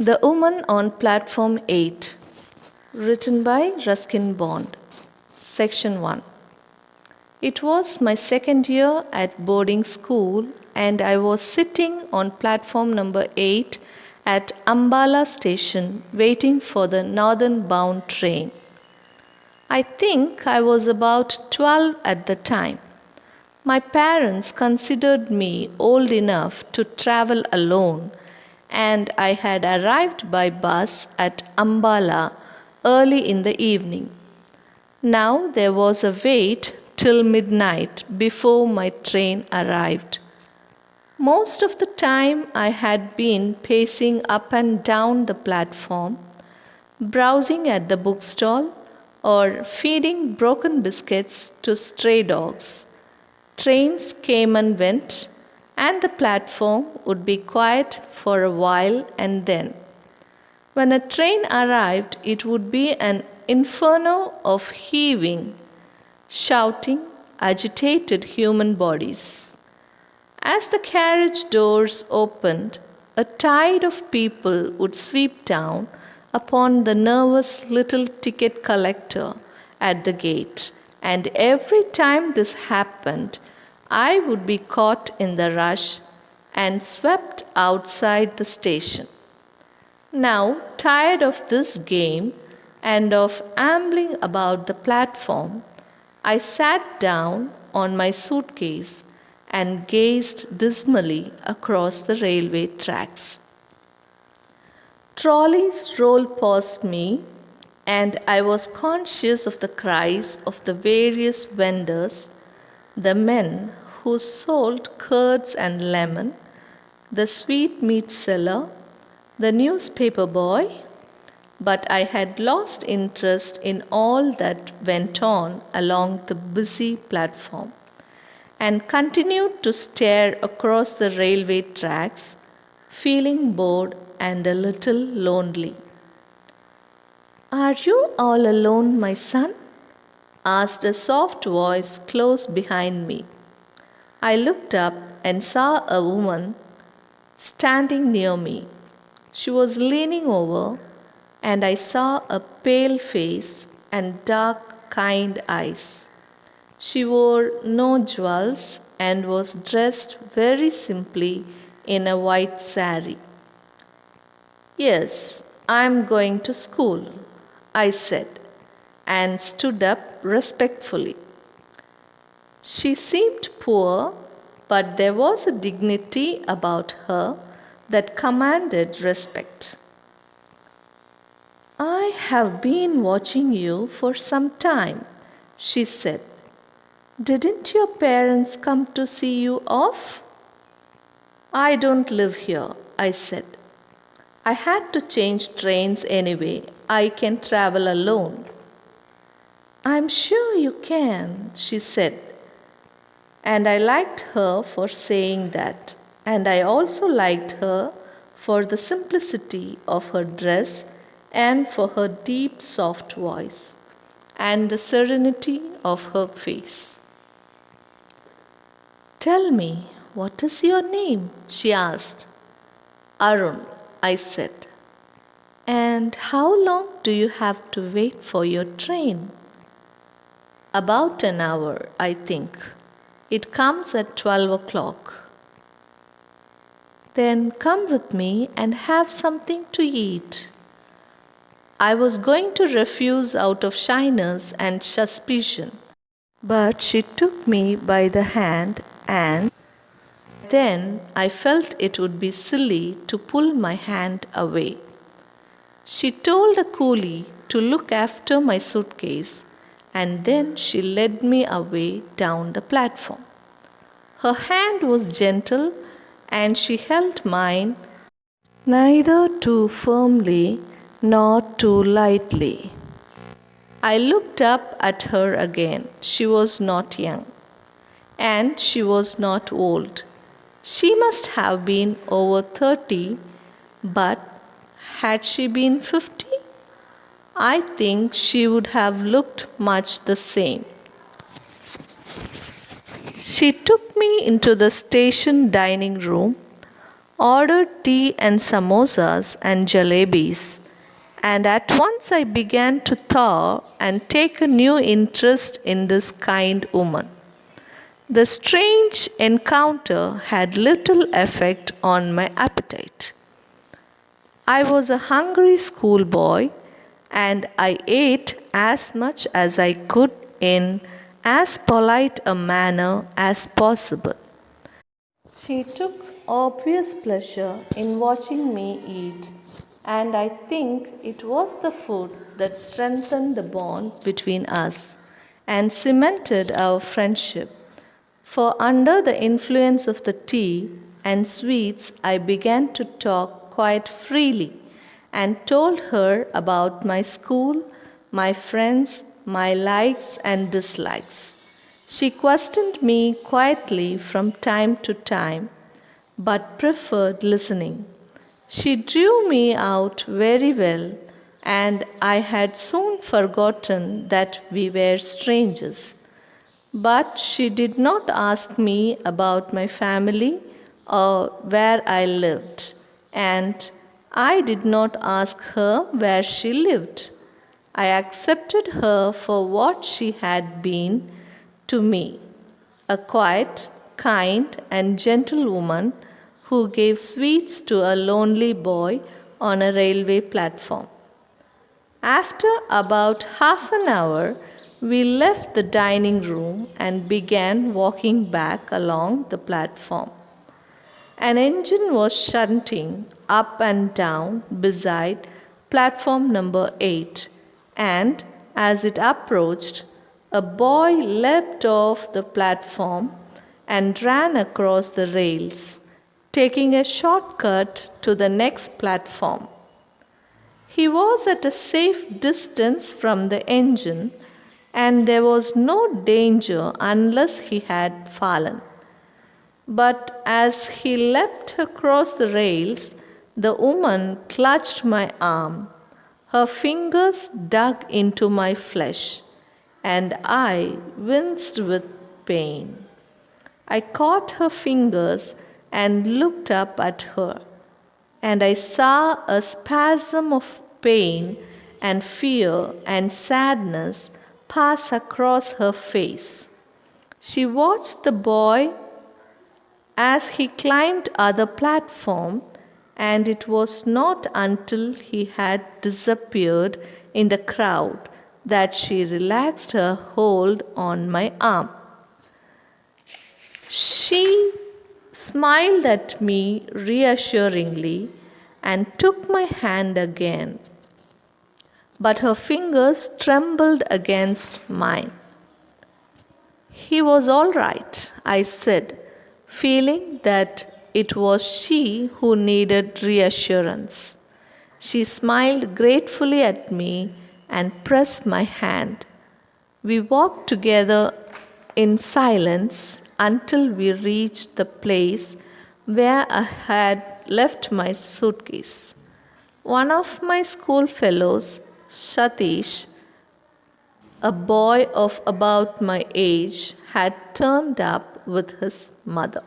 The Woman on Platform 8, written by Ruskin Bond. Section 1. It was my second year at boarding school, and I was sitting on platform number 8 at Ambala station waiting for the northern bound train. I think I was about 12 at the time. My parents considered me old enough to travel alone, and I had arrived by bus at Ambala early in the evening. Now there was a wait till midnight before my train arrived. Most of the time I had been pacing up and down the platform, browsing at the bookstall, or feeding broken biscuits to stray dogs. Trains came and went, and the platform would be quiet for a while, and then, when a train arrived, it would be an inferno of heaving, shouting, agitated human bodies. As the carriage doors opened, a tide of people would sweep down upon the nervous little ticket collector at the gate, and every time this happened, I would be caught in the rush and swept outside the station. Now, tired of this game and of ambling about the platform, I sat down on my suitcase and gazed dismally across the railway tracks. Trolleys rolled past me, and I was conscious of the cries of the various vendors, the men who sold curds and lemon, the sweetmeat seller, the newspaper boy, but I had lost interest in all that went on along the busy platform, and continued to stare across the railway tracks, feeling bored and a little lonely. "Are you all alone, my son?" asked a soft voice close behind me. I looked up and saw a woman standing near me. She was leaning over, and I saw a pale face and dark, kind eyes. She wore no jewels and was dressed very simply in a white sari. "Yes, I am going to school," I said, and stood up respectfully. She seemed poor, but there was a dignity about her that commanded respect. "I have been watching you for some time," she said. "Didn't your parents come to see you off?" "I don't live here," I said. "I had to change trains anyway. I can travel alone." "I'm sure you can," she said. And I liked her for saying that, and I also liked her for the simplicity of her dress and for her deep, soft voice and the serenity of her face. "Tell me, what is your name?" she asked. "Arun," I said. "And how long do you have to wait for your train?" "About an hour, I think. It comes at 12 o'clock." "Then come with me and have something to eat." I was going to refuse out of shyness and suspicion, but she took me by the hand, and then I felt it would be silly to pull my hand away. She told a coolie to look after my suitcase, and then she led me away down the platform. Her hand was gentle, and she held mine neither too firmly nor too lightly. I looked up at her again. She was not young, and she was not old. She must have been over 30, but had she been 50? I think she would have looked much the same. She took me into the station dining room. ordered tea and samosas and jalebis, and at once I began to thaw and take a new interest in this kind woman. The strange encounter had little effect on my appetite. I was a hungry schoolboy, and I ate as much as I could in as polite a manner as possible. She took obvious pleasure in watching me eat, and I think it was the food that strengthened the bond between us and cemented our friendship. For under the influence of the tea and sweets, I began to talk quite freely and told her about my school, my friends, my likes and dislikes. She questioned me quietly from time to time, but preferred listening. She drew me out very well, and I had soon forgotten that we were strangers. But she did not ask me about my family or where I lived, and I did not ask her where she lived. I accepted her for what she had been to me, a quiet, kind, and gentle woman who gave sweets to a lonely boy on a railway platform. After about half an hour, we left the dining room and began walking back along the platform. An engine was shunting up and down beside platform number 8, and as it approached, a boy leapt off the platform and ran across the rails, taking a shortcut to the next platform. He was at a safe distance from the engine, and there was no danger unless he had fallen. But as he leapt across the rails, the woman clutched my arm. Her fingers dug into my flesh, and I winced with pain. I caught her fingers and looked up at her, and I saw a spasm of pain and fear and sadness pass across her face. She watched the boy as he climbed other platform, and it was not until he had disappeared in the crowd that she relaxed her hold on my arm. She smiled at me reassuringly and took my hand again, but her fingers trembled against mine. He was all right, I said, feeling that it was she who needed reassurance. She smiled gratefully at me and pressed my hand. We walked together in silence until we reached the place where I had left my suitcase. One of my schoolfellows, Satish, a boy of about my age, had turned up with his mother.